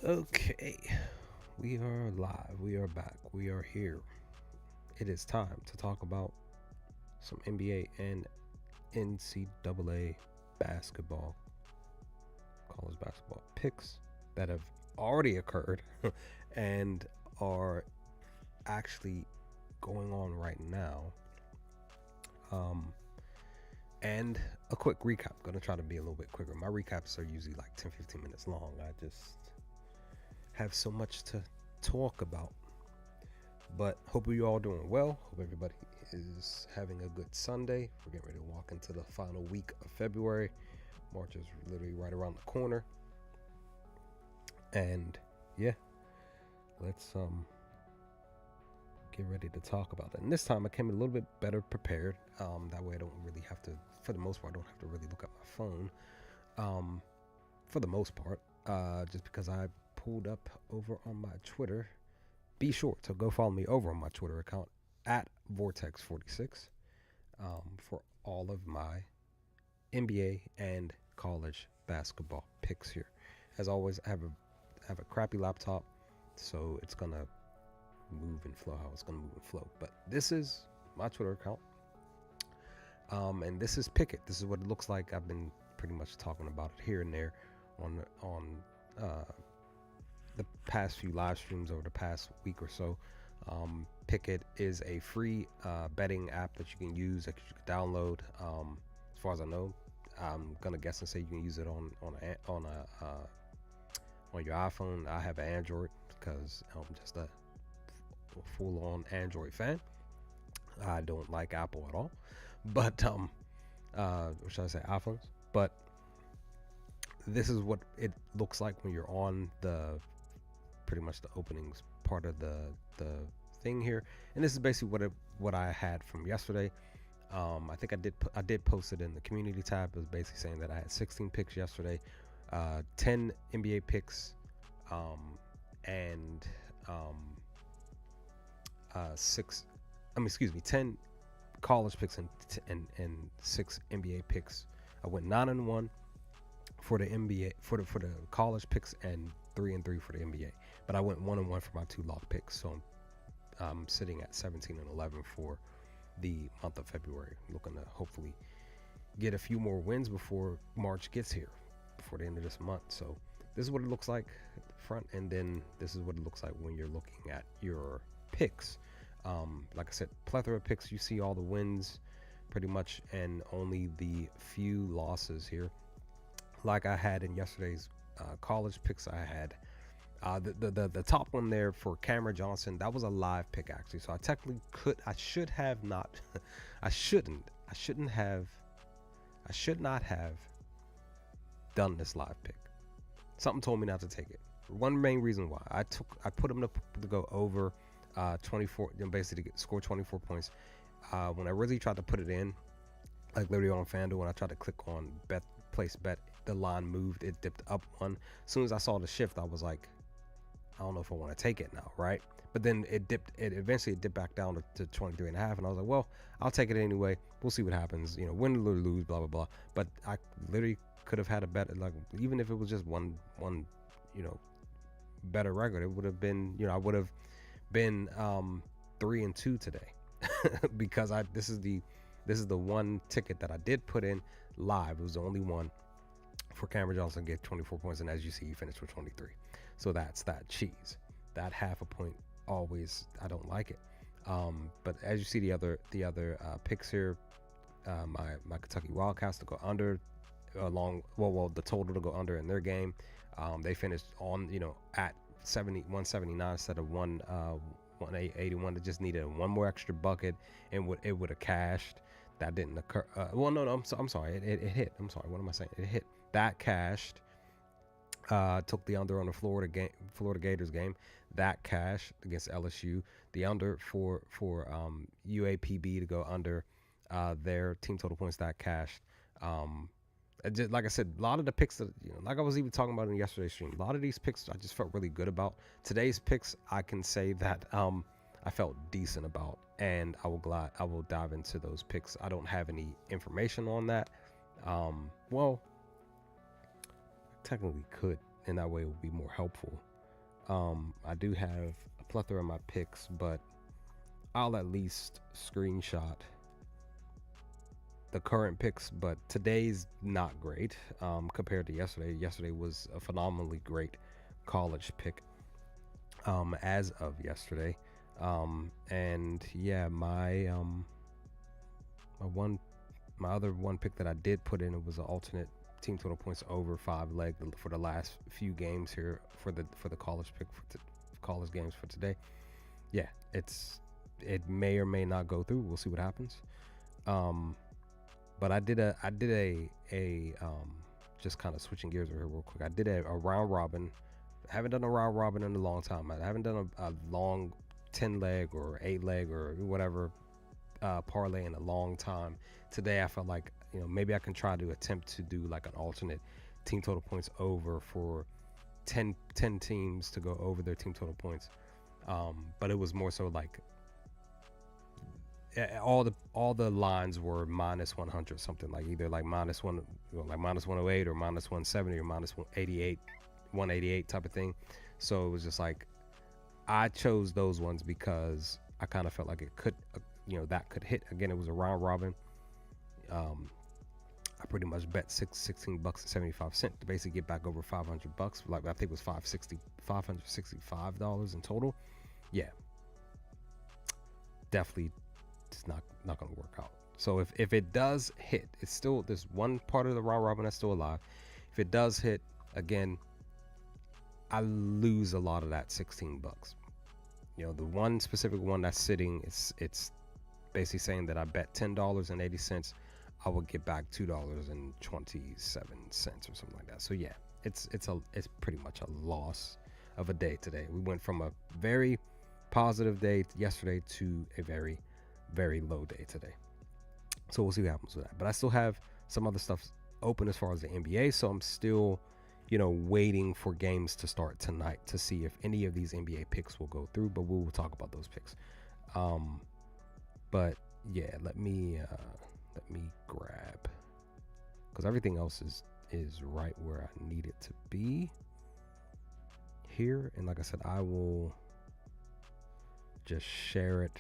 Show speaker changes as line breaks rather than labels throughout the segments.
Okay, we are live. We are back. We are here. It is time to talk about some NBA and NCAA basketball, college basketball picks that have already occurred and are actually going on right now. Um, and a quick recap. Gonna try to be a little bit quicker. My recaps are usually like 10, 15 minutes long. I just have so much to talk about. But hope you all doing well. Hope everybody is having a good Sunday. We're getting ready to walk into the final week of February. March is literally right around the corner. And yeah, let's get ready to talk about it. And this time I came a little bit better prepared. That way I don't really have to, for the most part, I don't have to really look at my phone. For the most part, just because I pulled up over on my Twitter. Be sure to go follow me over on my Twitter account at Vortex46 for all of my NBA and college basketball picks here. As always, I have a crappy laptop, so it's gonna move and flow how it's gonna move and flow. But this is my Twitter account, and this is Pick It. This is what it looks like. I've been pretty much talking about it here and there on the past few live streams over the past week or so. Pickit is a free betting app that you can use, that you can download. As far as I know, I'm gonna guess and say you can use it on your iPhone. I have an Android because I'm just a full-on Android fan. I don't like Apple at all, but or should I say iPhones? But this is what it looks like when you're on the pretty much the openings part of the thing here, and this is basically what I had from yesterday. I think I did post it in the community tab. It was basically saying that I had 16 picks yesterday, 10 NBA picks, and 10 college picks and 6 NBA picks. I went 9-1 for the NBA for the college picks and 3-3 for the NBA. But I went 1-1 for my 2 lock picks, so I'm sitting at 17-11 for the month of February. I'm looking to hopefully get a few more wins before March gets here, before the end of this month. So this is what it looks like at the front, and then this is what it looks like when you're looking at your picks. Like I said, plethora of picks. You see all the wins pretty much, and only the few losses here. Like I had in yesterday's college picks, I had the top one there for Cameron Johnson. That was a live pick actually, so I technically I should not have done this live pick. Something told me not to take it. One main reason why I put him to go over 24, and basically score 24 points. When I really tried to put it in, like literally on FanDuel, when I tried to click on place bet, the line moved, it dipped up one. As soon as I saw the shift, I was like, I don't know if I want to take it now, right? But then it eventually dipped back down to 23 and a half, and I was like, well, I'll take it anyway. We'll see what happens, win or lose, blah blah blah. But I literally could have had a better, like, even if it was just one better record, it would have been, I would have been 3-2 today because this is the one ticket that I did put in live. It was the only one for Cameron Johnson to get 24 points, and as you see, he finished with 23. So that's that cheese. That half a point always, I don't like it. But as you see the other picks here, my Kentucky Wildcats to go under, the total to go under in their game. They finished on at 179 instead of 181. They just needed one more extra bucket, and it would have cashed. That didn't occur. I'm sorry. It hit. I'm sorry. What am I saying? It hit. That cashed. Took the under on the Florida Gators game. That cashed against LSU. The under for UAPB to go under their team total points, that cashed. Just, like I said, a lot of the picks that, like I was even talking about in yesterday's stream, a lot of these picks I just felt really good about. Today's picks, I can say that I felt decent about, and I will dive into those picks. I don't have any information on that. Well, technically could, and that way it would be more helpful. I do have a plethora of my picks, but I'll at least screenshot the current picks. But today's not great compared to yesterday. Yesterday was a phenomenally great college pick as of yesterday. And yeah, my one my other one pick that I did put in, it was an alternate team total points over 5 leg for the last few games here for the college pick college games for today. Yeah, it may or may not go through. We'll see what happens. Um, but I did a just kind of switching gears over here real quick. I did a round robin. I haven't done a round robin in a long time. I haven't done a long 10 leg or 8 leg or whatever parlay in a long time. Today I felt like, maybe I can try to attempt to do like an alternate team total points over for 10 teams to go over their team total points. But it was more so like all the lines were minus 100 something, like either like minus one, like minus 108 or minus 170 or minus 188 type of thing. So it was just like I chose those ones because I kind of felt like it could, that could hit. Again, it was a round robin. I pretty much bet $16.75 to basically get back over $500. Like I think it was $565 in total. Yeah, definitely, it's not going to work out. So if it does hit, it's still, there's one part of the round robin that's still alive. If it does hit again, I lose a lot of that $16. The one specific one that's sitting, it's basically saying that I bet $10.80, I will get back $2.27 or something like that. So yeah, it's pretty much a loss of a day today. We went from a very positive day yesterday to a very, very low day today. So we'll see what happens with that. But I still have some other stuff open as far as the NBA, so I'm still, waiting for games to start tonight to see if any of these NBA picks will go through. But we will talk about those picks. But yeah, let me grab, because everything else is right where I need it to be here. And like I said, I will just share it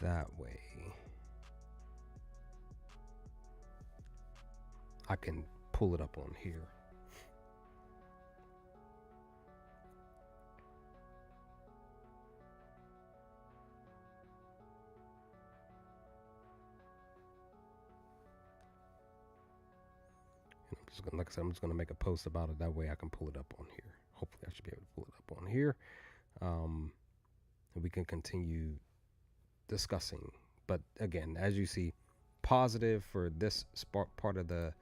that way I can pull it up on here. Like I said, I'm just going to make a post about it. That way I can pull it up on here. Hopefully I should be able to pull it up on here. And we can continue discussing. But again, as you see, positive for this part of the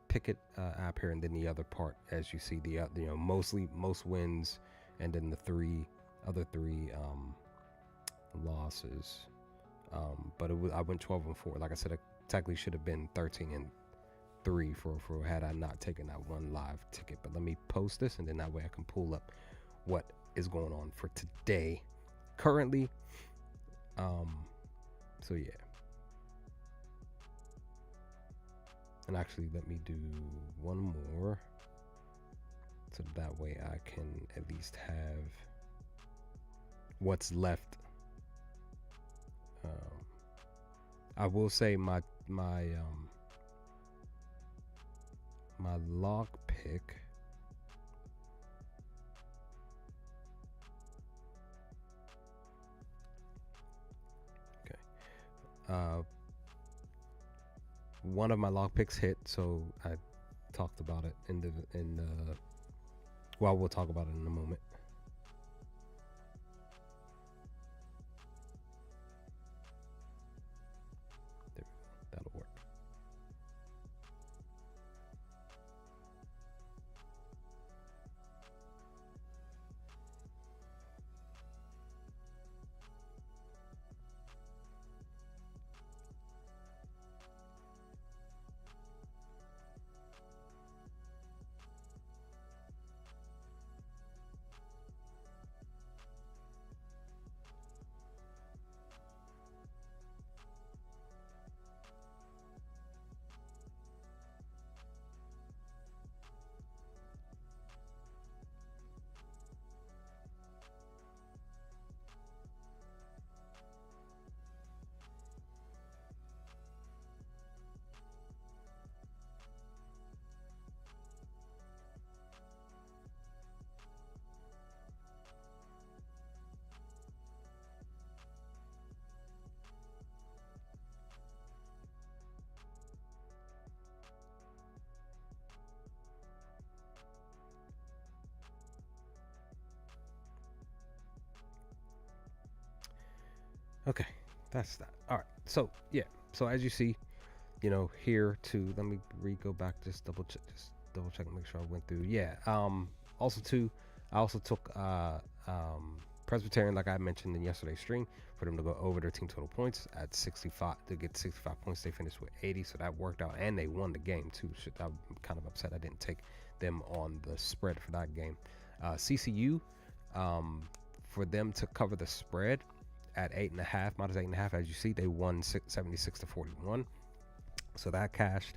Pickett app here, and then the other part, as you see, the most wins, and then the other three losses. But I went 12-4. Like I said, it technically should have been 13-3 for had I not taken that one live ticket. But let me post this, and then that way I can pull up what is going on for today currently. So yeah. And actually, let me do one more, so that way I can at least have what's left. I will say my lock pick. Okay. One of my lock picks hit, so I talked about it well, we'll talk about it in a moment. There, that'll work. Okay, that's that. All right. So yeah. So as you see, here too. Let me go back. Just double check and make sure I went through. Yeah. Also too, I also took Presbyterian, like I mentioned in yesterday's stream, for them to go over their team total points at 65. To get 65 points, they finished with 80, so that worked out, and they won the game too. I'm kind of upset I didn't take them on the spread for that game. CCU, for them to cover the spread at 8.5, minus 8.5, as you see, they won 76 to 41. So that cashed.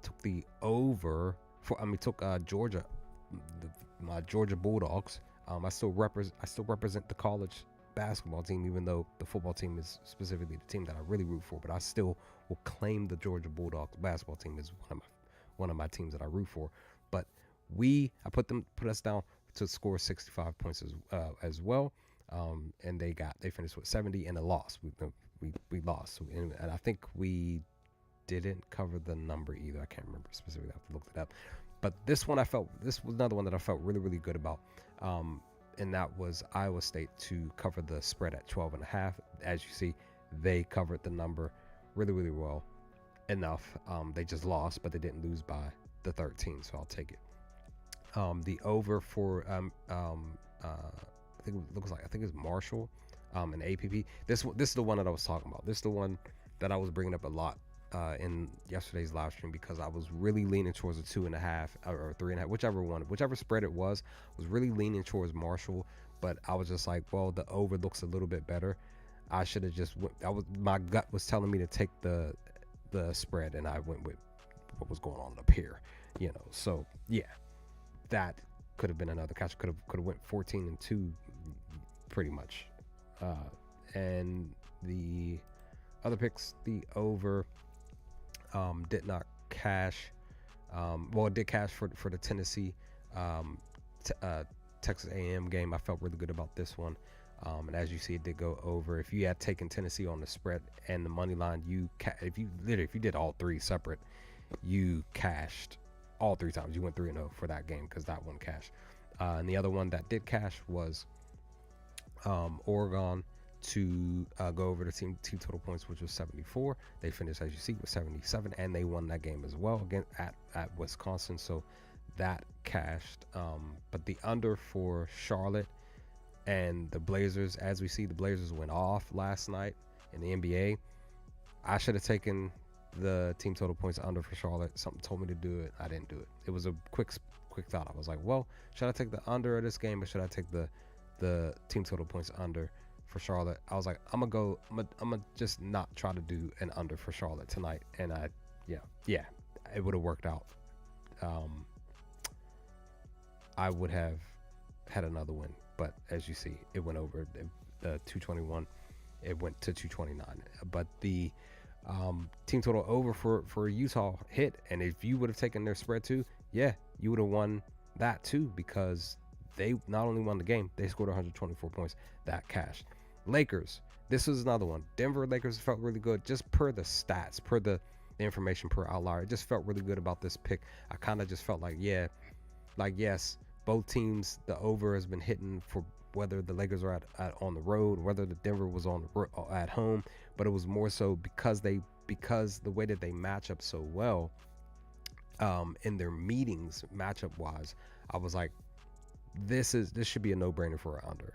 Took the over took Georgia, my Georgia Bulldogs. I still represent the college basketball team, even though the football team is specifically the team that I really root for. But I still will claim the Georgia Bulldogs basketball team as one of my teams that I root for. But I put us down to score 65 points as well. And they finished with 70 and a loss. We lost, and I think we didn't cover the number either. I can't remember specifically. I have to look it up. But this was another one that I felt really, really good about. And that was Iowa State to cover the spread at 12.5. As you see, they covered the number really, really well enough. They just lost, but they didn't lose by the 13, so I'll take it. The over for I think it's Marshall, and APP. This is the one that I was talking about. This is the one that I was bringing up a lot in yesterday's live stream, because I was really leaning towards a 2.5 or 3.5, whichever spread it was really leaning towards Marshall. But I was just like, well, the over looks a little bit better. I should have just my gut was telling me to take the spread, and I went with what was going on up here, So yeah, that could have been another catch. Could have went 14-2 pretty much. And the other picks, the over did not cash. Well, it did cash for the Tennessee Texas A&M game. I felt really good about this one. And as you see, it did go over. If you had taken Tennessee on the spread and the money line, if you did all three separate, you cashed all three times. You went 3-0 for that game, because that one cashed. And the other one that did cash was Oregon to go over the team total points, which was 74. They finished, as you see, with 77, and they won that game as well, again at Wisconsin. So that cashed. But the under for Charlotte and the Blazers, as we see, the Blazers went off last night in the NBA. I should have taken the team total points under for Charlotte. Something told me to do it. I didn't do it. It was a quick thought. I was like, well, should I take the under of this game, or should I take the team total points under for Charlotte? I was like, I'm gonna just not try to do an under for Charlotte tonight. And it would have worked out. I would have had another win, but as you see, it went over. The 221, it went to 229. But the team total over for Utah hit, and if you would have taken their spread too, yeah, you would have won that too, because they not only won the game, they scored 124 points. That cashed. Lakers, this was another one. Denver Lakers felt really good, just per the stats, per the information, per outlier. It just felt really good about this pick. I kind of just felt like, yes, both teams, the over has been hitting, for whether the Lakers are at on the road, whether the Denver was at home. But it was more so because the way that they match up so well in their meetings, matchup wise, I was like, this should be a no-brainer for an under.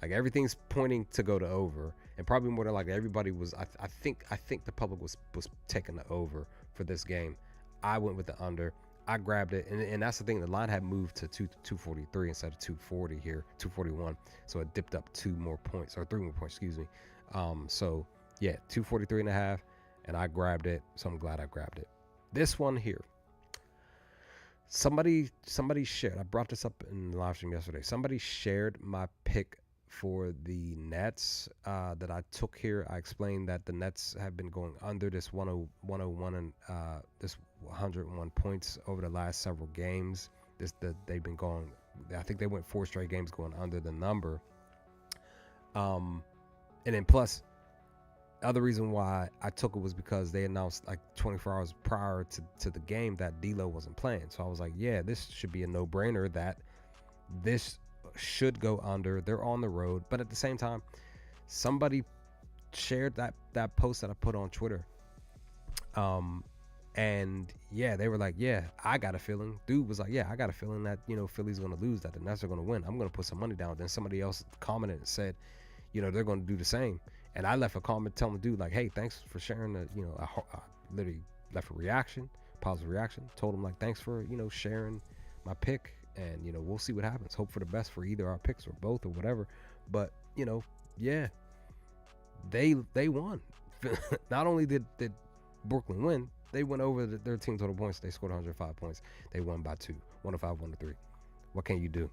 Like, everything's pointing to go to over, and probably more than likely everybody was. I think the public was taking the over for this game. I went with the under. I grabbed it, and that's the thing. The line had moved to 243 instead of 240 here, 241. So it dipped up 3 more points, excuse me. So yeah, 243.5, and I grabbed it. So I'm glad I grabbed it. This one here. Somebody shared. I brought this up in the live stream yesterday. Somebody shared my pick for the Nets that I took here. I explained that the Nets have been going under this 101 and this 101 points over the last several games. They've been going. I think they went 4 straight games going under the number. And then plus, other reason why I took it was because they announced like 24 hours prior to the game that D'Lo wasn't playing. So I was like, yeah, this should be a no-brainer that this should go under. They're on the road, but at the same time, somebody shared that post that I put on Twitter. And yeah, they were like, yeah, I got a feeling. Dude was like, yeah, I got a feeling that, Philly's going to lose, that the Nets are going to win. I'm going to put some money down. Then somebody else commented and said, they're going to do the same. And I left a comment telling the dude, like, hey, thanks for sharing the, I literally left a reaction, positive reaction, told him, like, thanks for, sharing my pick. And, we'll see what happens. Hope for the best for either our picks or both or whatever. But, yeah, they won. Not only did Brooklyn win, they went over their team total points. They scored 105 points. They won by 2, 105, 103. What can you do?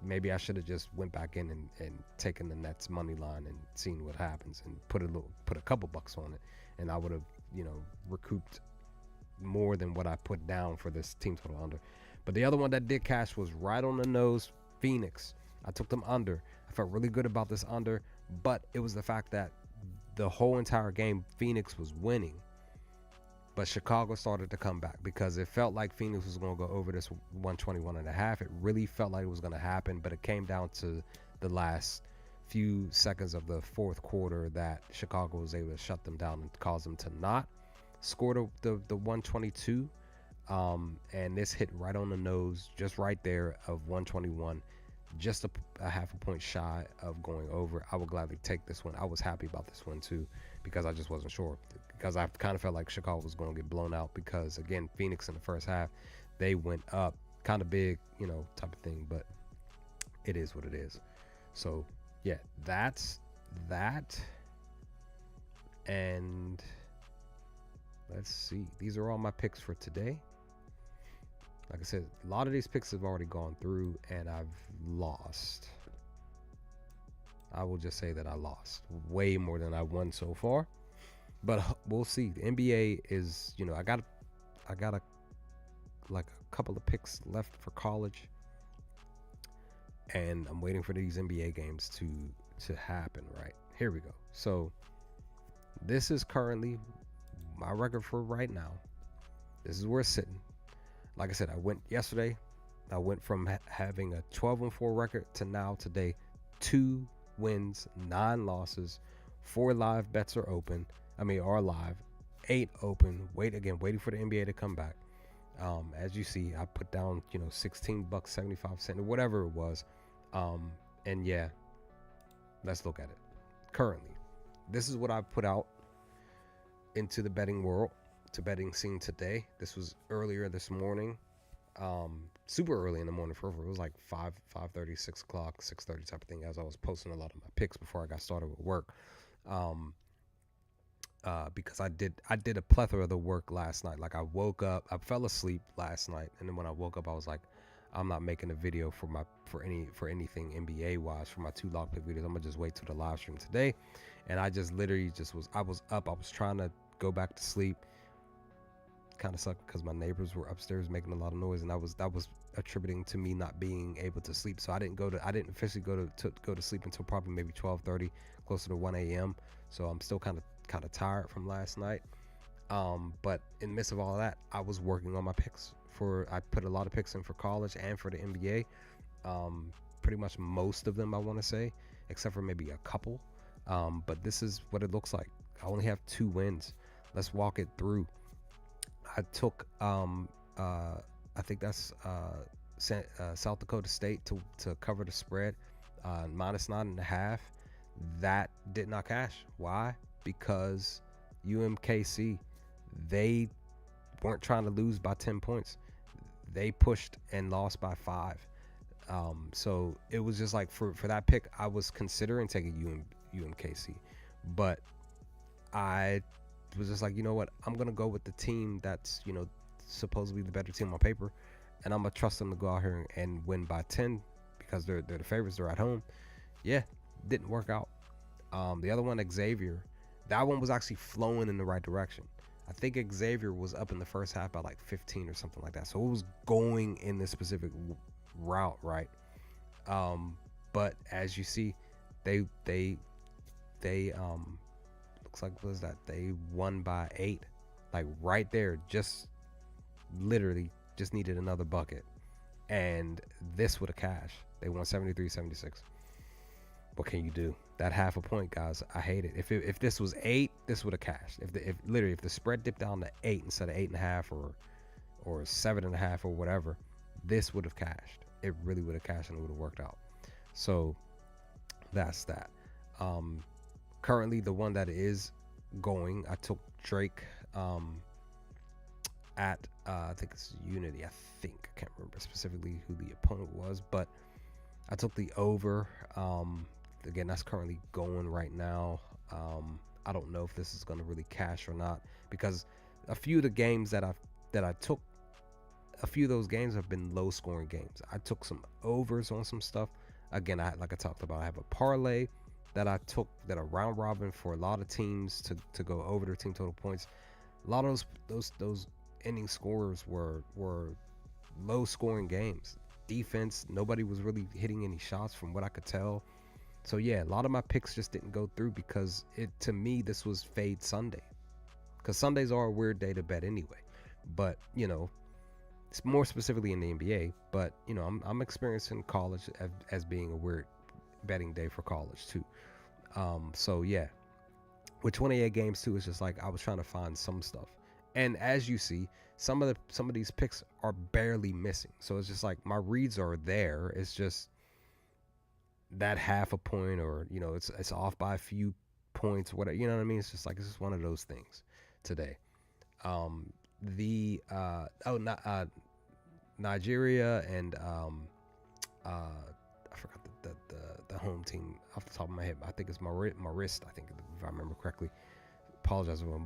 Maybe I should have just went back in and taken the Nets money line and seen what happens and put a couple bucks on it, and I would have recouped more than what I put down for this team total under. But the other one that did cash was right on the nose, Phoenix. I took them under. I felt really good about this under, but it was the fact that the whole entire game Phoenix was winning, but Chicago started to come back because it felt like Phoenix was going to go over this 121.5. It really felt like it was going to happen, but it came down to the last few seconds of the fourth quarter that Chicago was able to shut them down and cause them to not score the 122. And this hit right on the nose, just right there of 121, just a half a point shy of going over. I would gladly take this one. I was happy about this one too, because I just wasn't sure, because I kind of felt like Chicago was going to get blown out, because again, Phoenix in the first half, they went up kind of big, type of thing, but it is what it is. So yeah, that's that. And let's see, these are all my picks for today. Like I said, a lot of these picks have already gone through and I've lost. I will just say that I lost way more than I won so far, but we'll see. The NBA is, I got a couple of picks left for college, and I'm waiting for these NBA games to happen. Right, here we go. So this is currently my record for right now. This is where it's sitting. Like I said, I went yesterday. I went from having a 12-4 record to now today 2 wins, 9 losses, 4 live bets are open. Are live, 8 open. Waiting for the NBA to come back. As you see, I put down $16.75 or whatever it was. And yeah, let's look at it. Currently, this is what I put out into the betting world, to betting scene today. This was earlier this morning, super early in the morning. For it was like 5:30, 6 o'clock, 6:30 type of thing, as I was posting a lot of my picks before I got started with work. Because I did a plethora of the work last night. Like I woke up, I fell asleep last night, and then when I woke up, I was like, I'm not making a video for anything NBA wise for my 2 log pick videos. I'm gonna just wait till the live stream today. And I just literally I was up. I was trying to go back to sleep. Kind of sucked because my neighbors were upstairs making a lot of noise, and that was attributing to me not being able to sleep. So I didn't officially go to sleep until probably maybe 12:30, closer to 1 a.m. So I'm still kind of tired from last night. But in the midst of all of that, I was working on my picks. I put a lot of picks in for college and for the NBA. Pretty much most of them, I want to say, except for maybe a couple. But this is what it looks like. I only have 2 wins. Let's walk it through. I took I think that's South Dakota State to cover the spread, -9.5. That did not cash. Why? Because UMKC, they weren't trying to lose by 10 points. They pushed and lost by 5. So it was just like for that pick, I was considering taking UMKC, but I was just like, you know what, I'm gonna go with the team that's supposedly the better team on paper, and I'm gonna trust them to go out here and win by 10 because they're the favorites. They're at home. Yeah, didn't work out. The other one, Xavier, that one was actually flowing in the right direction. I think Xavier was up in the first half by like 15 or something like that, so it was going in this specific route, right? But as you see, they looks like they won by 8, like right there, just literally just needed another bucket, and this would have cashed. They won 73-76. what can you do? That half a point, guys, I hate it. If this was 8, this would have cashed. If the spread dipped down to 8 instead of 8.5 or 7.5 or whatever, this would have cashed. It really would have cashed and it would have worked out. So that's that. Currently, the one that is going, I took Drake at I think it's Unity. I can't remember specifically who the opponent was, but I took the over. Again, that's currently going right now. I don't know if this is going to really cash or not, because a few of the games that I took, a few of those games have been low scoring games. I took some overs on some stuff. Again, like I talked about, I have a parlay that I took, that a round robin for a lot of teams to go over their team total points. A lot of those ending scores were low scoring games. Defense, nobody was really hitting any shots from what I could tell. So yeah, a lot of my picks just didn't go through because to me this was fade Sunday, because Sundays are a weird day to bet anyway. But it's more specifically in the NBA. But I'm experiencing college as being a weird betting day for college too. So yeah, with 28 games too, it's just like I was trying to find some stuff, and as you see, some of these picks are barely missing. So it's just like my reads are there. It's just that half a point, or it's off by a few points, whatever. You know what I mean? It's just one of those things today. Nigeria and I forgot the home team off the top of my head. I think it's Marist. I think, if I remember correctly. Apologize if I'm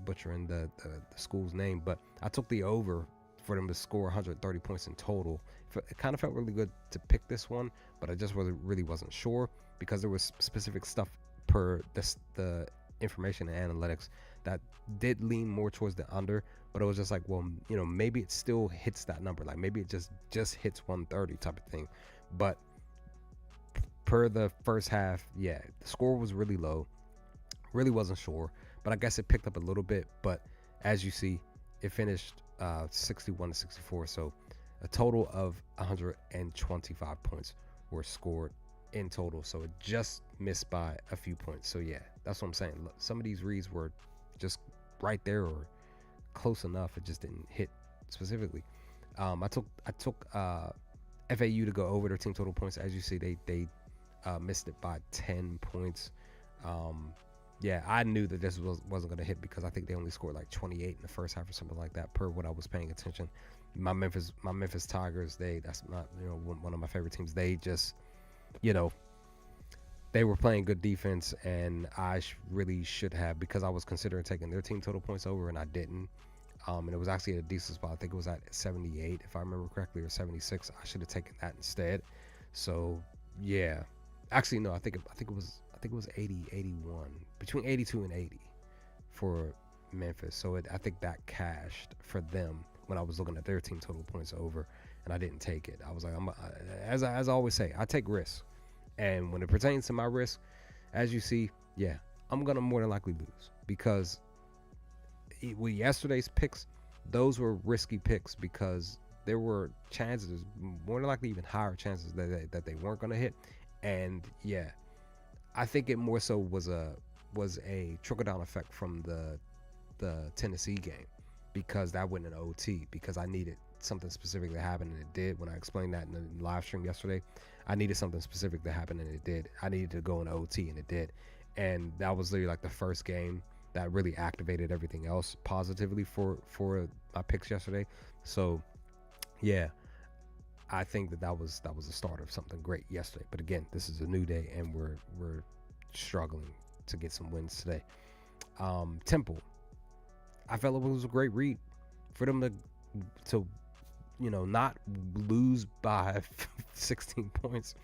butchering the school's name, but I took the over for them to score 130 points in total. It kind of felt really good to pick this one, but I just really wasn't sure, because there was specific stuff per the information and analytics that did lean more towards the under, but it was just like, well, maybe it still hits that number, like maybe it just hits 130 type of thing. But per the first half, yeah, the score was really low. Really wasn't sure, but I guess it picked up a little bit. But as you see, it finished 61-64. So a total of 125 points were scored in total. So it just missed by a few points. So yeah, that's what I'm saying. Look, some of these reads were just right there or close enough. It just didn't hit specifically. I took FAU to go over their team total points. As you see, they missed it by 10 points. Yeah, I knew that this wasn't going to hit, because I think they only scored like 28 in the first half or something like that, per what I was paying attention. My Memphis Tigers, that's not one of my favorite teams. They just they were playing good defense, and I really should have, because I was considering taking their team total points over, and I didn't. And it was actually at a decent spot. I think it was at 78, if I remember correctly, or 76. I should have taken that instead. So yeah, actually no, I think it was 80, 81, between 82 and 80 for Memphis. So I think that cashed for them when I was looking at their team total points over, and I didn't take it. I was like, as I always say, I take risks, and when it pertains to my risk, as you see, yeah, I'm gonna more than likely lose, because with yesterday's picks, those were risky picks, because there were chances, more than likely even higher chances that they weren't gonna hit. And yeah, I think it more so was a trickle down effect from the Tennessee game, because that went in OT, because I needed something specific to happen, and it did. When I explained that in the live stream yesterday, I needed something specific to happen, and it did. I needed to go in OT, and it did. And that was literally like the first game that really activated everything else positively for my picks yesterday. So yeah, I think that was the start of something great yesterday. But again, this is a new day, and we're struggling to get some wins today. Temple, I felt it was a great read for them to not lose by 16 points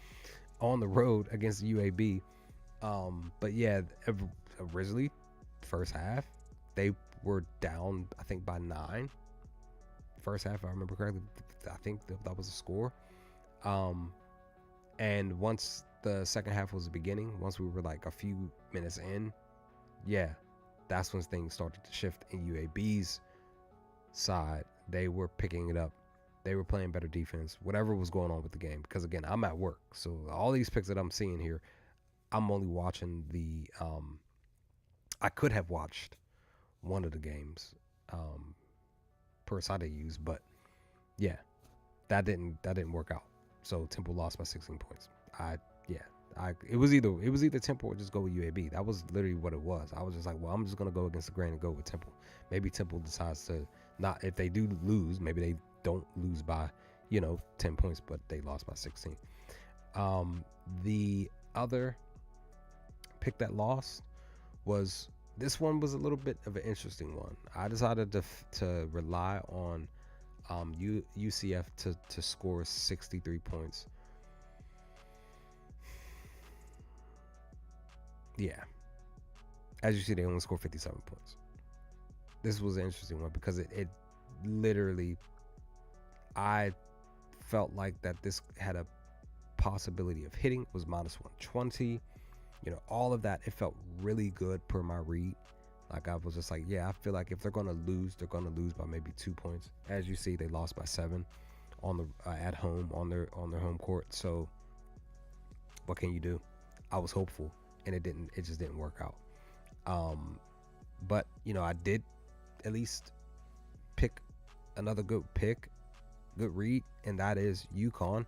on the road against the UAB. But yeah, originally first half they were down, I think, by 9. First half, if I remember correctly, I think that was the score. And once the second half was beginning, once we were like a few minutes in, yeah, that's when things started to shift in UAB's side. They were picking it up. They were playing better defense, whatever was going on with the game. Because again, I'm at work, so all these picks that I'm seeing here, I'm only watching I could have watched one of the games um, per side I used, but yeah, that didn't work out. So Temple lost by 16 points. I yeah. It was either Temple or just go with UAB. That was literally what it was. I was just like, well, I'm just gonna go against the grain and go with Temple. Maybe Temple decides to not. If they do lose, maybe they don't lose by 10 points, but they lost by 16. The other pick that lost was this one was a little bit of an interesting one. I decided to rely on UCF to score 63 points. Yeah, as you see, they only scored 57 points. This was an interesting one because it literally, I felt like that this had a possibility of hitting. It was minus 120. All of that. It felt really good per my read. Like I was just like, yeah, I feel like if they're gonna lose, they're gonna lose by maybe 2 points. As you see, they lost by 7 on the at home on their home court. So what can you do? I was hopeful, and it didn't. It just didn't work out. But I did at least pick another good read, and that is UConn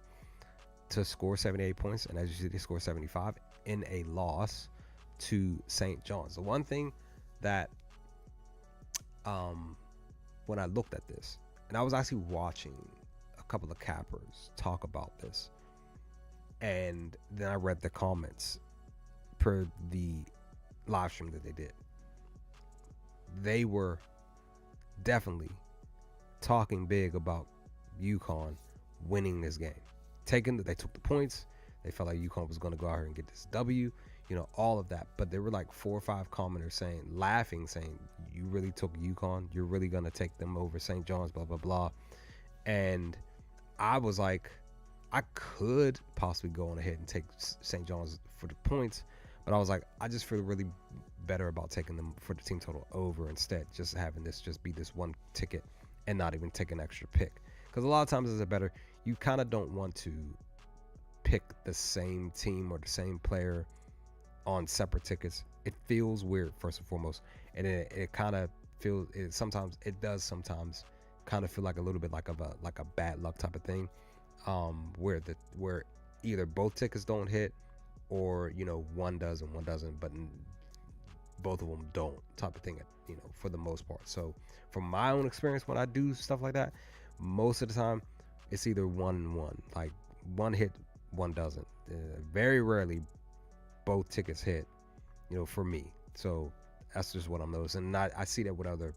to score 78 points. And as you see, they scored 75 in a loss to St. John's. The one thing that when I looked at this, and I was actually watching a couple of cappers talk about this, and then I read the comments per the live stream that they did. They were definitely talking big about UConn winning this game. They took the points. They felt like UConn was going to go out here and get this W, all of that. But there were like 4 or 5 commenters laughing, saying, you really took UConn? You're really going to take them over St. John's, blah, blah, blah. And I was like, I could possibly go on ahead and take St. John's for the points. But I was like, I just feel really better about taking them for the team total over instead. Just having this just be this one ticket and not even take an extra pick. Because a lot of times it's better. You kind of don't want to pick the same team or the same player on separate tickets. It feels weird, first and foremost, and it kind of feels it does sometimes kind of feel like a little bit like a bad luck type of thing, where either both tickets don't hit, or one does and one doesn't, but both of them don't type of thing, for the most part. So from my own experience, when I do stuff like that, most of the time it's either 1 and 1, like one hit, one doesn't. Very rarely both tickets hit, for me. So that's just what I'm noticing. And I see that with other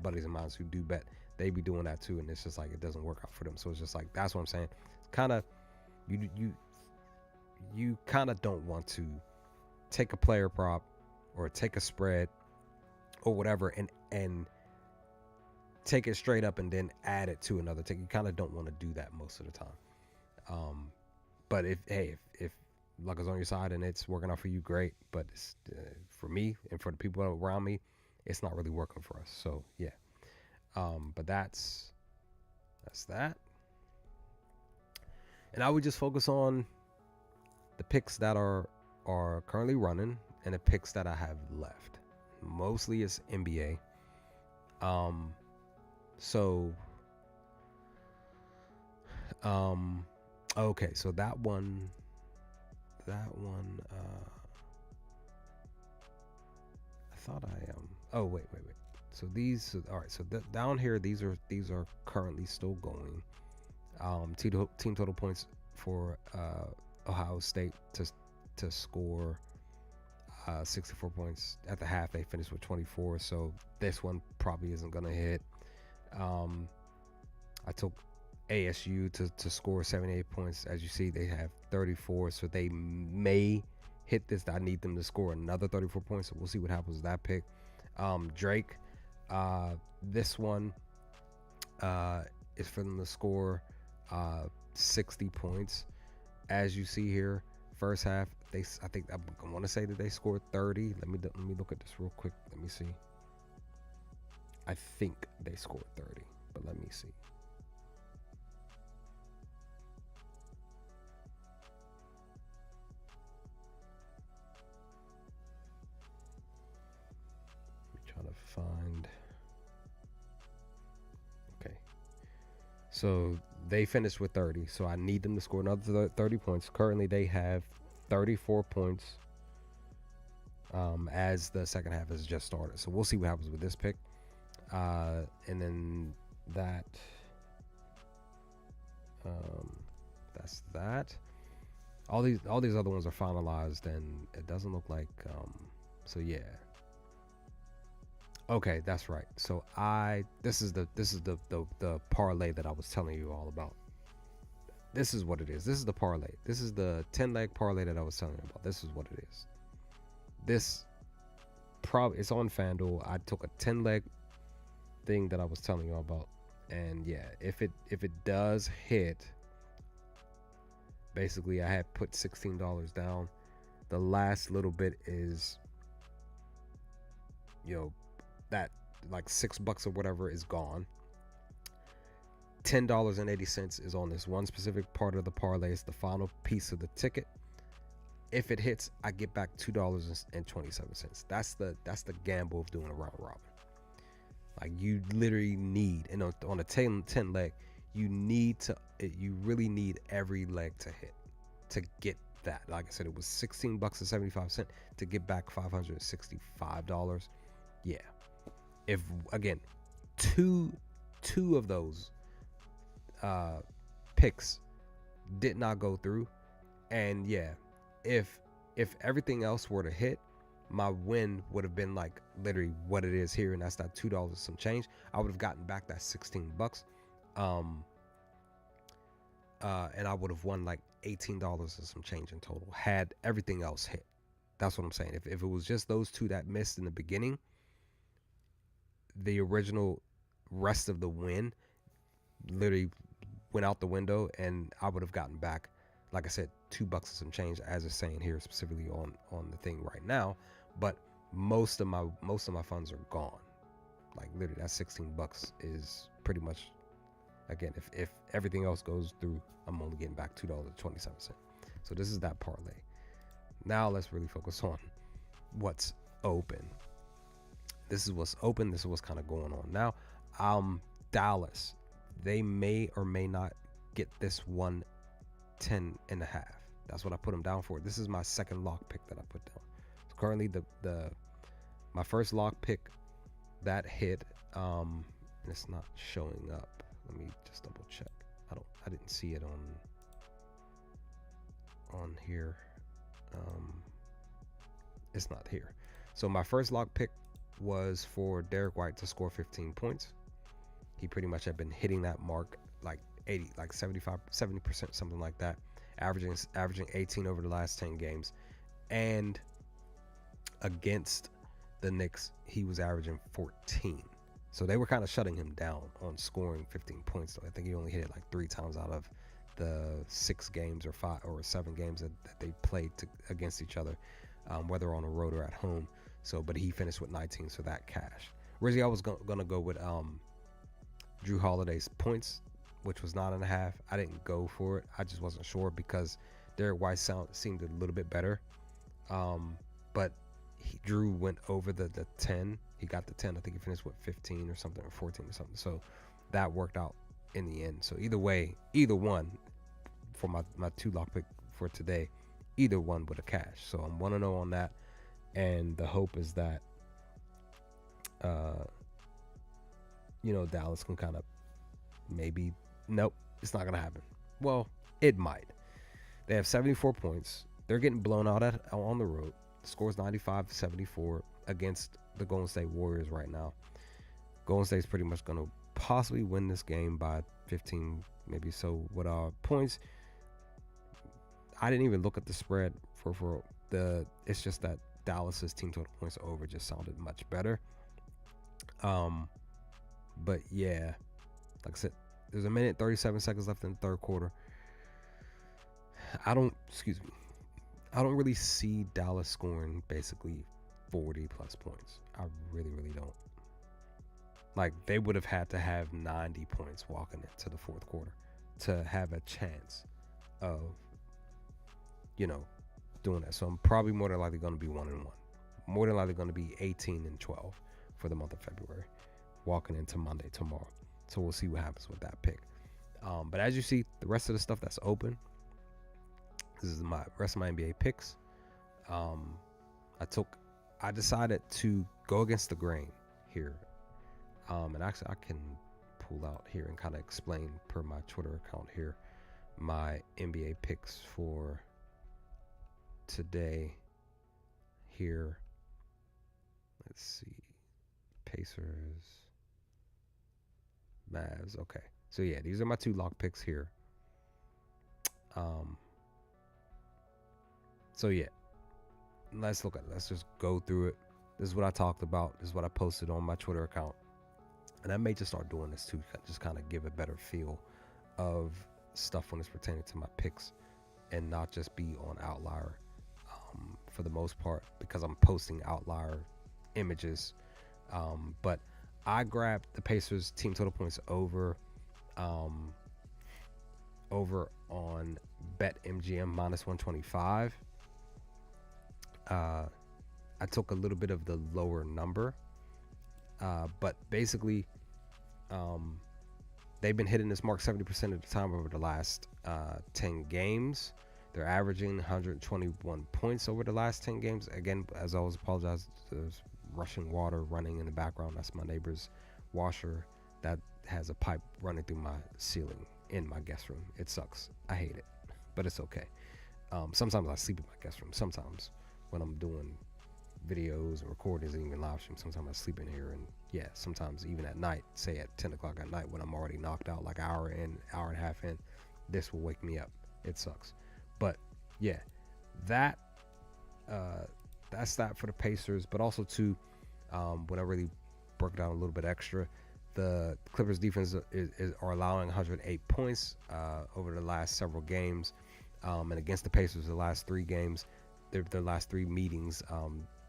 buddies of mine who do bet. They be doing that too, and it's just like it doesn't work out for them. So it's just like, that's what I'm saying. Kind of, you kind of don't want to take a player prop or take a spread or whatever and take it straight up and then add it to another ticket. You kind of don't want to do that most of the time. But if luck is on your side and it's working out for you, great. But it's, for me and for the people around me, it's not really working for us. So yeah. But that's that. And I would just focus on the picks that are currently running and the picks that I have left. Mostly it's NBA. Okay, so that one, I thought oh, wait. So these, all right, so down here, these are currently still going. Team total points for Ohio State to score 64 points at the half. They finished with 24, so this one probably isn't gonna hit. I took ASU to score 78 points. As you see, they have 34, so they may hit this. I need them to score another 34 points, so we'll see what happens with that pick. Drake, this one is for them to score 60 points. As you see here, first half, I want to say that they scored 30. Let me look at this real quick. Let me see. I think they scored 30, but let me see. find. Okay. So they finished with 30. So I need them to score another 30 points. Currently, they have 34 points as the second half has just started. So we'll see what happens with this pick. And then that. That's that. All these other ones are finalized, and it doesn't look like. So yeah. Okay, that's right. So this is the parlay that I was telling you all about. This is what it is. This is the parlay. This is the 10-leg parlay that I was telling you about. This is what it is. This it's on FanDuel. I took a 10-leg thing that I was telling you about, and yeah, if it does hit, basically I had put $16 down. The last little bit is, that like $6 or whatever is gone. $10.80 is on this one specific part of the parlay. It's the final piece of the ticket. If it hits, I get back $2.27. That's the gamble of doing a round robin. Like, you literally need, and on a 10 leg, you really need every leg to hit to get that. Like I said, it was $16.75 to get back $565. Yeah. If again, two of those picks did not go through, and yeah, if everything else were to hit, my win would have been like literally what it is here, and that's that $2 some change. I would have gotten back that $16, and I would have won like $18 and some change in total had everything else hit. That's what I'm saying. If it was just those two that missed in the beginning, the original rest of the win literally went out the window, and I would have gotten back, like I said, $2 and some change, as it's saying here specifically on the thing right now. But most of my funds are gone. Like literally, that $16 is pretty much, again, if everything else goes through, I'm only getting back $2.27. So this is that parlay. Now let's really focus on what's open. This is what's open. This is what's kind of going on now. Dallas, they may or may not get this 110.5. That's what I put them down for. This is my second lock pick that I put down. So currently my first lock pick that hit, and it's not showing up. Let me just double check. I didn't see it on here. It's not here. So my first lock pick was for Derek White to score 15 points. He pretty much had been hitting that mark like 80, like 75, 70%, something like that, averaging 18 over the last 10 games. And against the Knicks, he was averaging 14. So they were kind of shutting him down on scoring 15 points. So I think he only hit it like 3 times out of the 6 games or 5 or 7 games that they played against each other, whether on a road or at home. So, but he finished with 19, so that cash. Originally, I was gonna go with Drew Holiday's points, which was 9.5. I didn't go for it. I just wasn't sure because Derek White seemed a little bit better. But Drew went over the 10. He got the 10. I think he finished with 15 or something, or 14 or something. So that worked out in the end. So either way, either one for my 2 lock pick for today, either one with a cash. So I'm 1-0 on that. And the hope is that, Dallas can kind of maybe, nope, it's not going to happen. Well, it might. They have 74 points. They're getting blown out on the road. The score's 95-74 against the Golden State Warriors right now. Golden State's pretty much going to possibly win this game by 15, maybe so, with points. I didn't even look at the spread for it's just that Dallas's team total points over just sounded much better. But yeah, like I said, there's a minute 37 seconds left in the third quarter. I don't really see Dallas scoring basically 40 plus points. I really, really don't. Like, they would have had to have 90 points walking into the fourth quarter to have a chance of, doing that. So I'm probably more than likely going to be 1-1. More than likely going to be 18-12 for the month of February, walking into Monday tomorrow. So we'll see what happens with that pick. But as you see, the rest of the stuff that's open, this is my rest of my NBA picks. I decided to go against the grain here. And actually I can pull out here and kind of explain per my Twitter account here my NBA picks for today here. Let's see. Pacers, Mavs. Okay. So yeah, these are my 2 lock picks here. So yeah, let's look at it. Let's just go through it. This is what I talked about. This is what I posted on my Twitter account. And I may just start doing this too, just kind of give a better feel of stuff when it's pertaining to my picks and not just be on Outlier for the most part, because I'm posting Outlier images. But I grabbed the Pacers team total points over on BetMGM minus 125. I took a little bit of the lower number, but basically they've been hitting this mark 70% of the time over the last 10 games. They're averaging 121 points over the last 10 games. Again, as always, apologize. There's rushing water running in the background. That's my neighbor's washer that has a pipe running through my ceiling in my guest room. It sucks. I hate it, but it's okay. Sometimes I sleep in my guest room. Sometimes when I'm doing videos and recordings and even live streams, sometimes I sleep in here. And yeah, sometimes even at night, say at 10 o'clock at night when I'm already knocked out, like hour and a half in, this will wake me up. It sucks. But yeah, that's that for the Pacers. But also too, when I really broke down a little bit extra, the Clippers defense are allowing 108 points over the last several games, and against the Pacers the last 3 games, their last 3 meetings,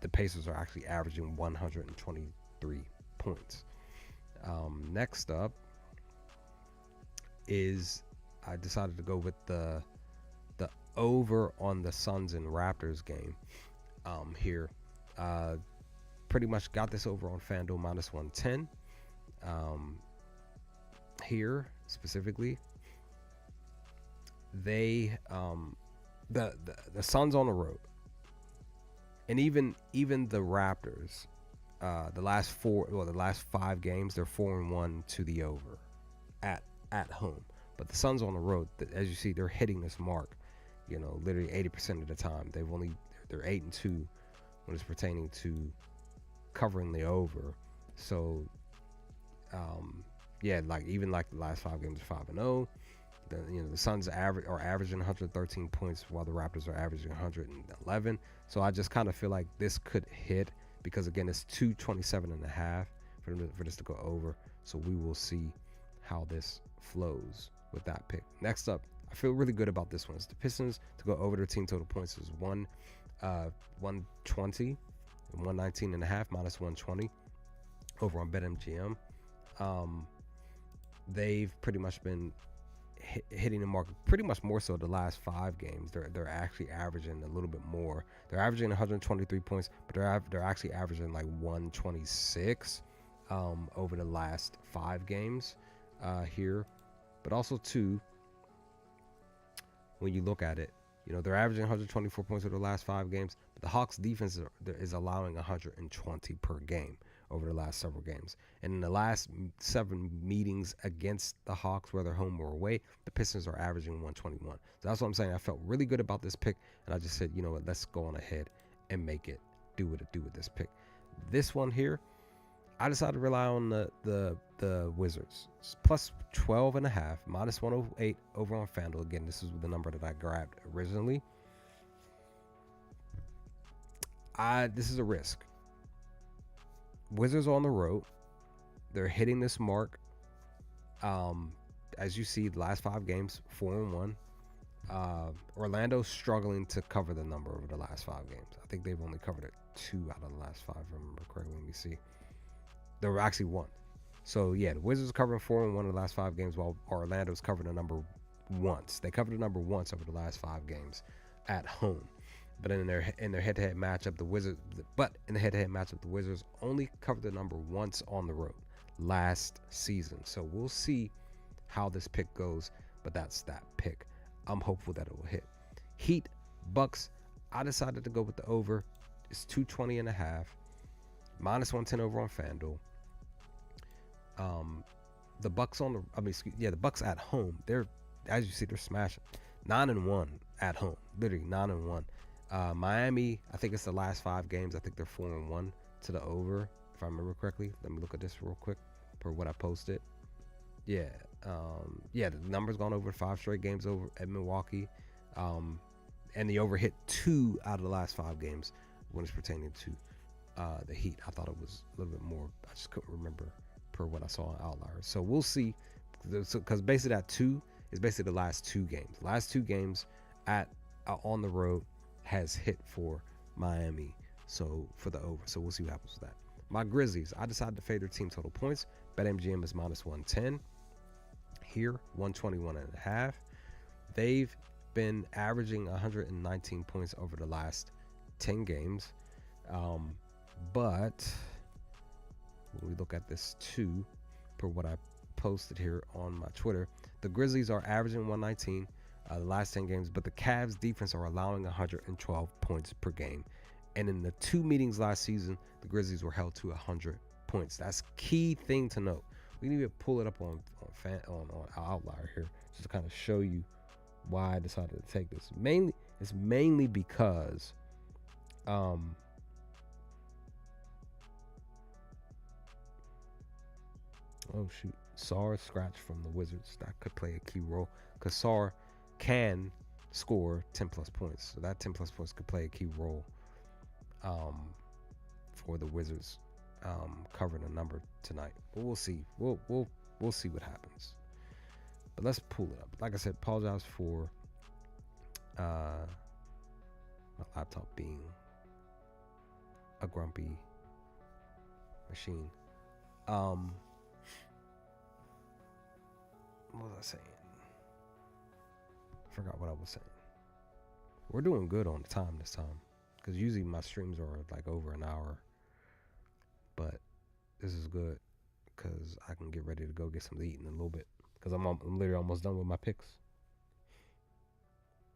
the Pacers are actually averaging 123 points. Next up is I decided to go with the over on the Suns and Raptors game here. Pretty much got this over on FanDuel minus 110 here specifically. They the Suns on the road, and even the Raptors, the last 5 games, they're 4-1 to the over at home. But the Suns on the road, as you see, they're hitting this mark, literally 80% of the time. They're 8-2 when it's pertaining to covering the over. So yeah, even the last 5 games are 5-0. The Suns are averaging 113 points while the Raptors are averaging 111. So I just kind of feel like this could hit, because again, it's 227.5 for this to go over. So we will see how this flows with that pick. Next up, I feel really good about this one. It's the Pistons to go over their team total points is 120, 119.5 minus 120 over on BetMGM. They've pretty much been hitting the mark pretty much more so the last 5 games. They're actually averaging a little bit more. They're averaging 123 points, but they're actually averaging like 126 over the last 5 games here. But also too, when you look at it, they're averaging 124 points over the last 5 games, but the Hawks defense is allowing 120 per game over the last several games. And in the last 7 meetings against the Hawks, whether home or away, the Pistons are averaging 121. So that's what I'm saying. I felt really good about this pick, and I just said, you know what, let's go on ahead and make it do what it do with this pick. This one here, I decided to rely on the Wizards. It's plus 12.5, minus 108 over on FanDuel. Again, this is the number that I grabbed originally. This is a risk. Wizards on the road. They're hitting this mark. As you see, the last 5 games, 4-1. Orlando's struggling to cover the number over the last 5 games. I think they've only covered it 2 out of the last 5, if I remember correctly. Let me see. They were actually 1. So yeah, the Wizards are covering 4-1 in the last 5 games, while Orlando's covered the number once. They covered the number once over the last 5 games at home. But in their head-to-head matchup, the Wizards only covered the number once on the road last season. So we'll see how this pick goes, but that's that pick. I'm hopeful that it will hit. Heat, Bucks, I decided to go with the over. It's 220.5, -110 over on FanDuel. The Bucks the Bucks at home. They're, as you see, they're smashing. 9-1 at home, literally 9-1. Miami, I think it's the last 5 games. I think they're 4-1 to the over, if I remember correctly. Let me look at this real quick per what I posted. The number's gone over 5 straight games over at Milwaukee. And the over hit 2 out of the last 5 games when it's pertaining to the Heat. I thought it was a little bit more. I just couldn't remember per what I saw on Outliers. So we'll see. Because basically that 2 is basically the last 2 games. Last 2 games at on the road has hit for Miami. So for the over. So we'll see what happens with that. My Grizzlies, I decided to fade their team total points. BetMGM is -110. Here, 121.5. They've been averaging 119 points over the last 10 games. But when we look at this too, per what I posted here on my Twitter, the Grizzlies are averaging 119 the last 10 games, but the Cavs defense are allowing 112 points per game. And in the 2 meetings last season, the Grizzlies were held to 100 points. That's key thing to note. We need to pull it up on Outlier here just to kind of show you why I decided to take this. It's mainly because oh shoot, Sar scratched from the Wizards. That could play a key role because Sar can score 10 plus points, so that 10 plus points could play a key role for the Wizards covering a number tonight. But we'll see. We'll see what happens. But let's pull it up. Like I said, apologize for my laptop being a grumpy machine. What was I saying? Forgot what I was saying. We're doing good on the time this time, because usually my streams are like over an hour. But this is good because I can get ready to go get something to eat in a little bit, because I'm literally almost done with my picks.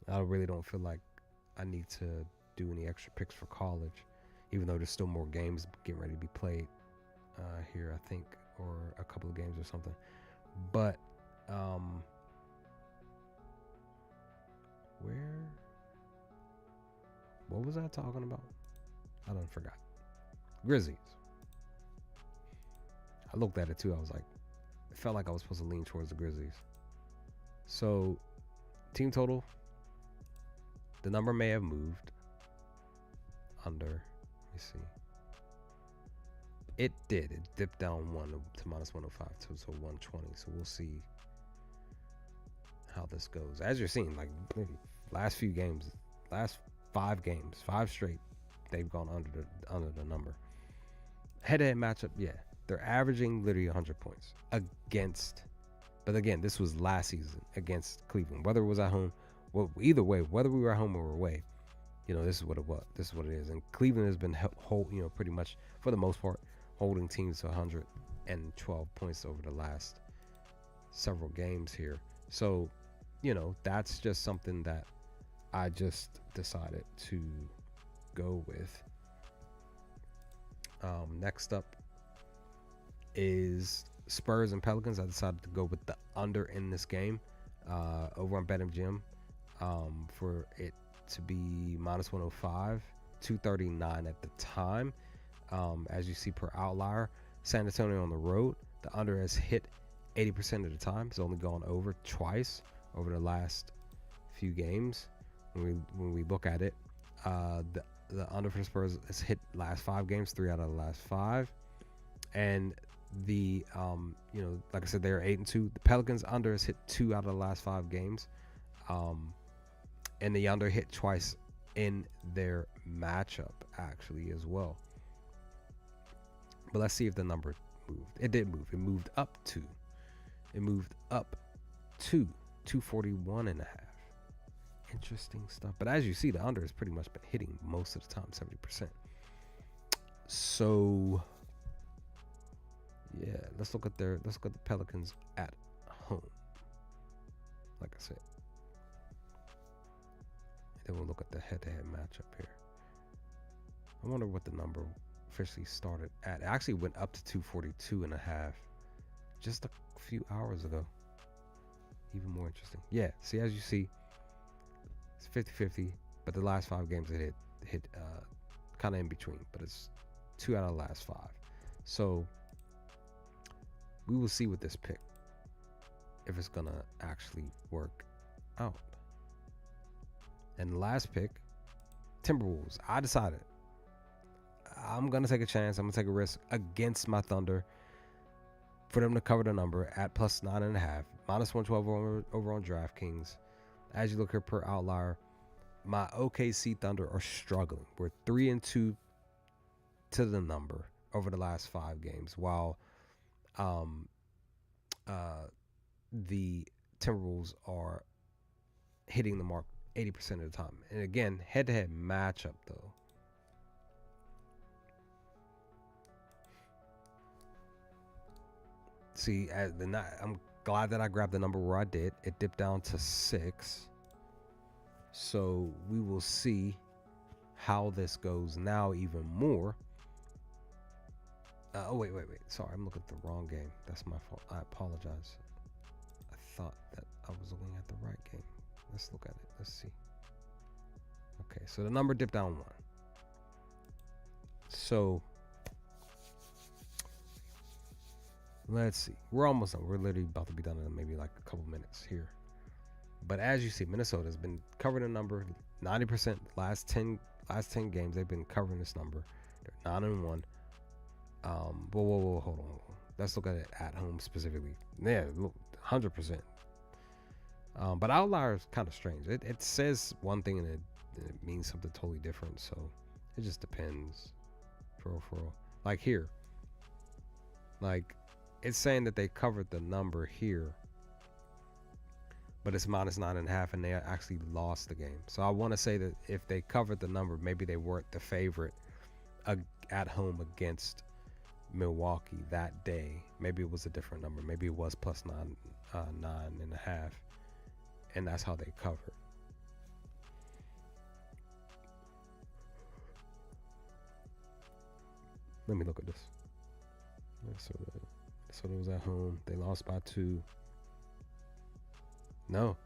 I really don't feel like I need to do any extra picks for college, even though there's still more games getting ready to be played here, I think, or a couple of games or something. But what was I talking about? I done forgot. Grizzlies. I looked at it too. I was like, it felt like I was supposed to lean towards the Grizzlies. So, team total, the number may have moved under. Let me see. It did. It dipped down 1 to -105 to so 120. So we'll see how this goes. As you're seeing, like maybe last 5 games, 5 straight, they've gone under the number. Head-to-head matchup, yeah, they're averaging literally 100 points against. But again, this was last season against Cleveland. Whether it was at home, well, either way, whether we were at home or away, this is what it was. This is what it is. And Cleveland has been pretty much for the most part holding teams to 112 points over the last several games here. So, that's just something that I just decided to go with. Next up is Spurs and Pelicans. I decided to go with the under in this game over on BetMGM for it to be -105, 239 at the time. As you see per Outlier, San Antonio on the road, the under has hit 80% of the time. It's only gone over twice over the last few games. When we look at it, the under for the Spurs has hit last 5 games, 3 out of the last 5, and the like I said, they're 8-2. The Pelicans under has hit 2 out of the last 5 games, and the under hit twice in their matchup actually as well. But let's see if the number moved. It did move. It moved up to 241.5 interesting stuff. But as you see, the under has pretty much been hitting most of the time, 70%. So yeah, let's look at the Pelicans at home. Like I said. And then we'll look at the head-to-head matchup here. I wonder what the number officially started at. It actually went up to 242.5 just a few hours ago. Even more interesting. Yeah, see, as you see, it's 50-50, but the last 5 games it hit kind of in between, but it's 2 out of the last 5. So we will see with this pick if it's gonna actually work out. And the last pick, Timberwolves. I decided I'm gonna take a chance. I'm gonna take a risk against my Thunder for them to cover the number at plus 9.5, minus 112 over on DraftKings. As you look here per outlier, my OKC Thunder are struggling. We're 3-2 to the number over the last 5 games, while the Timberwolves are hitting the mark 80% of the time. And again, head-to-head matchup though. See, I'm glad that I grabbed the number where I did. It dipped down to 6. So we will see how this goes now even more. Oh, wait. Sorry, I'm looking at the wrong game. That's my fault. I apologize. I thought that I was looking at the right game. Let's look at it. Let's see. Okay, so the number dipped down 1. So let's see. We're almost done. We're literally about to be done in maybe like a couple minutes here. But as you see, Minnesota has been covering the number 90%. Last 10 games they've been covering this number. They're 9-1. Whoa, hold on. Let's look at it at home specifically. Yeah, 100%. But outlier is kind of strange. It says one thing and it means something totally different. So it just depends. For real. Like here. Like it's saying that they covered the number here, but it's minus 9.5 and they actually lost the game. So I want to say that if they covered the number, maybe they weren't the favorite at home against Milwaukee that day. Maybe it was a different number. Maybe it was plus 9.5, and that's how they covered. Let me look at this. So it was at home. They lost by 2. No.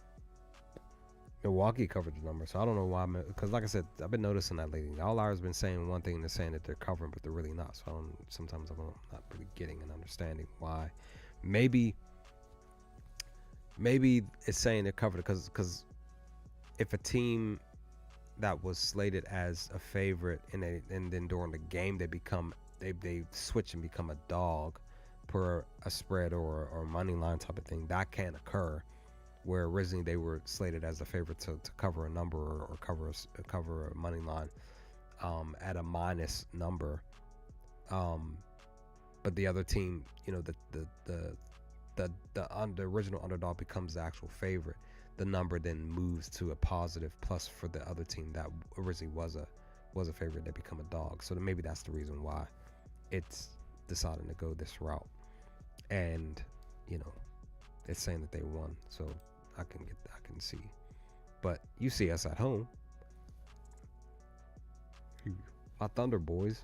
Milwaukee covered the number, so I don't know why. Because like I said, I've been noticing that lately. The Outliers been saying one thing and they're saying that they're covering, but they're really not. So sometimes I'm not really getting and understanding why. Maybe it's saying they're covered because if a team that was slated as a favorite and then during the game they switch and become a dog per a spread or money line type of thing, that can occur. Where originally they were slated as a favorite to cover a number or cover a money line at a minus number, but the other team, the original underdog becomes the actual favorite. The number then moves to a positive plus for the other team that originally was a favorite. They become a dog. So maybe that's the reason why it's deciding to go this route, and it's saying that they won. So I can see, but you see us at home. My Thunder boys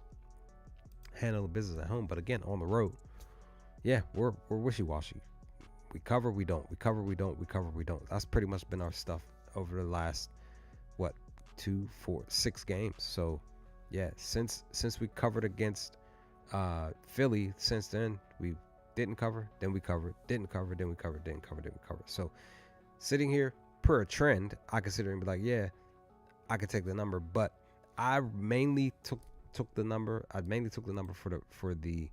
handle the business at home, but again on the road, yeah, we're wishy-washy. We cover, we don't. We cover, we don't. We cover, we don't. That's pretty much been our stuff over the last 2, 4, 6 games. So yeah, since we covered against Philly, since then we didn't cover, then we covered, didn't cover, then we covered, didn't cover, then we covered. So sitting here per a trend, I consider and be like, yeah, I could take the number, but I mainly took the number. I mainly took the number for the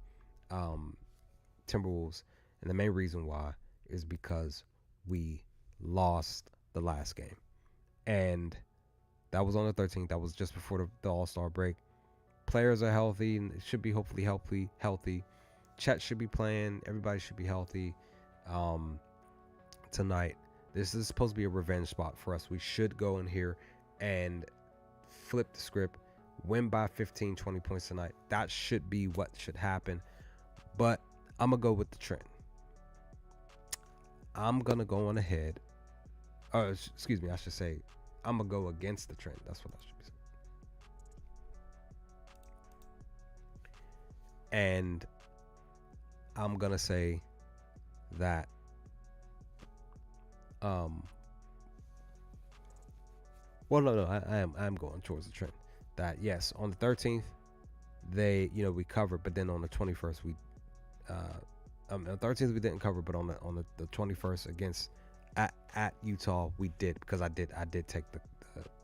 Timberwolves, and the main reason why is because we lost the last game, and that was on the 13th. That was just before the All-Star break. Players are healthy and should be hopefully healthy. Chet should be playing. Everybody should be healthy tonight. This is supposed to be a revenge spot for us. We should go in here and flip the script, win by 15, 20 points tonight. That should be what should happen. But I'm going to go with the trend. I'm going to go on ahead. Excuse me, I should say, I'm going to go against the trend. That's what I should be saying. And I'm going to say that well, no, I'm going towards the trend. That yes, on the 13th, we covered, but then on the 21st on the 13th we didn't cover, but on the 21st against at Utah we did, because I did take the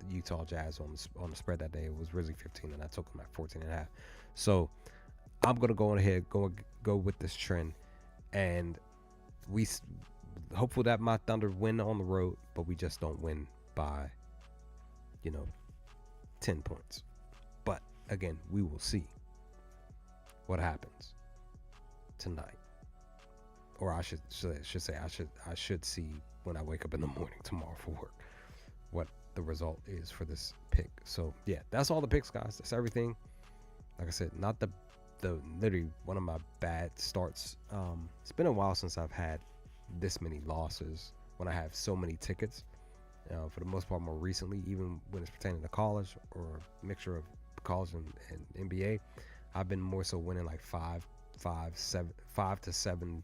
Utah Jazz on the spread that day. It was Grizzly 15, and I took them at 14.5. So I'm gonna go on ahead, go with this trend, and we hopeful that my Thunder win on the road, but we just don't win by 10 points. But again, we will see what happens tonight, or I should say I should see when I wake up in the morning tomorrow for work what the result is for this pick. So yeah, that's all the picks, guys. That's everything. Like I said, not the literally one of my bad starts. It's been a while since I've had this many losses when I have so many tickets. For the most part, more recently, even when it's pertaining to college or a mixture of college and NBA, I've been more so winning like 5 to 7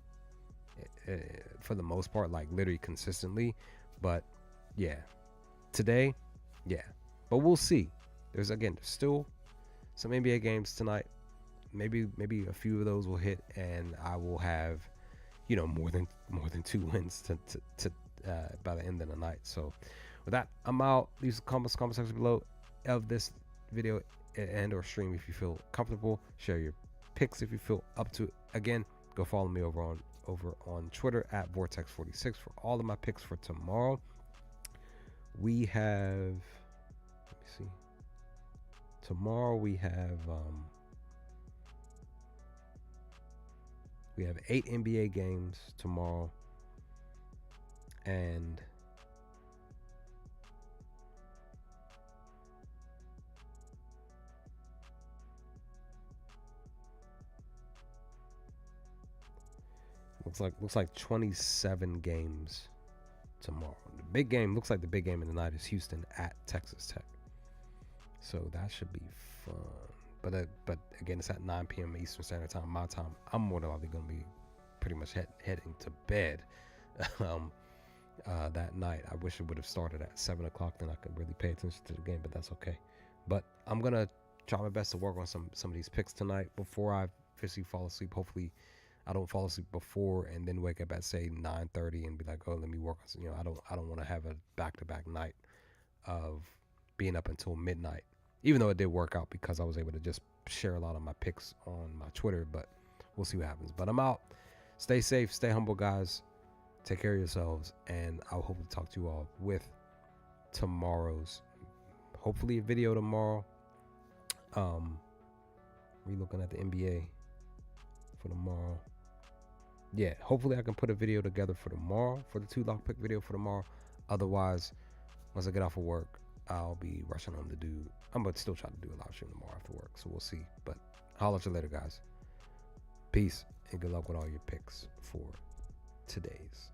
for the most part, like literally consistently. But yeah, today, yeah, but we'll see. There's still some NBA games tonight. Maybe a few of those will hit, and I will have more than 2 wins to by the end of the night. So with that, I'm out. Leave some comment section below of this video and or stream if you feel comfortable. Share your picks if you feel up to it. Again, go follow me over on Twitter at Vortex46 for all of my picks for tomorrow. We have, let me see. Tomorrow we have 8 NBA games tomorrow, and looks like 27 games tomorrow. The big game looks like the big game of the night is Houston at Texas Tech, so that should be fun. But again, it's at 9 p.m. Eastern Standard Time, my time. I'm more than likely going to be pretty much heading to bed that night. I wish it would have started at 7 o'clock, then I could really pay attention to the game, but that's okay. But I'm going to try my best to work on some of these picks tonight before I officially fall asleep. Hopefully I don't fall asleep before and then wake up at say 9:30 and be like, oh, let me work on some. I don't want to have a back-to-back night of being up until midnight, even though it did work out because I was able to just share a lot of my picks on my Twitter. But we'll see what happens. But I'm out. Stay safe, stay humble, guys. Take care of yourselves, and I'll hope to talk to you all with tomorrow's, hopefully a video tomorrow. We looking at the NBA for tomorrow. Yeah, hopefully I can put a video together for tomorrow, for the 2 lock pick video for tomorrow. Otherwise, once I get off of work, I'll be rushing home to do. I'm gonna still try to do a live stream tomorrow after work, so we'll see. But I'll let you later, guys. Peace and good luck with all your picks for today's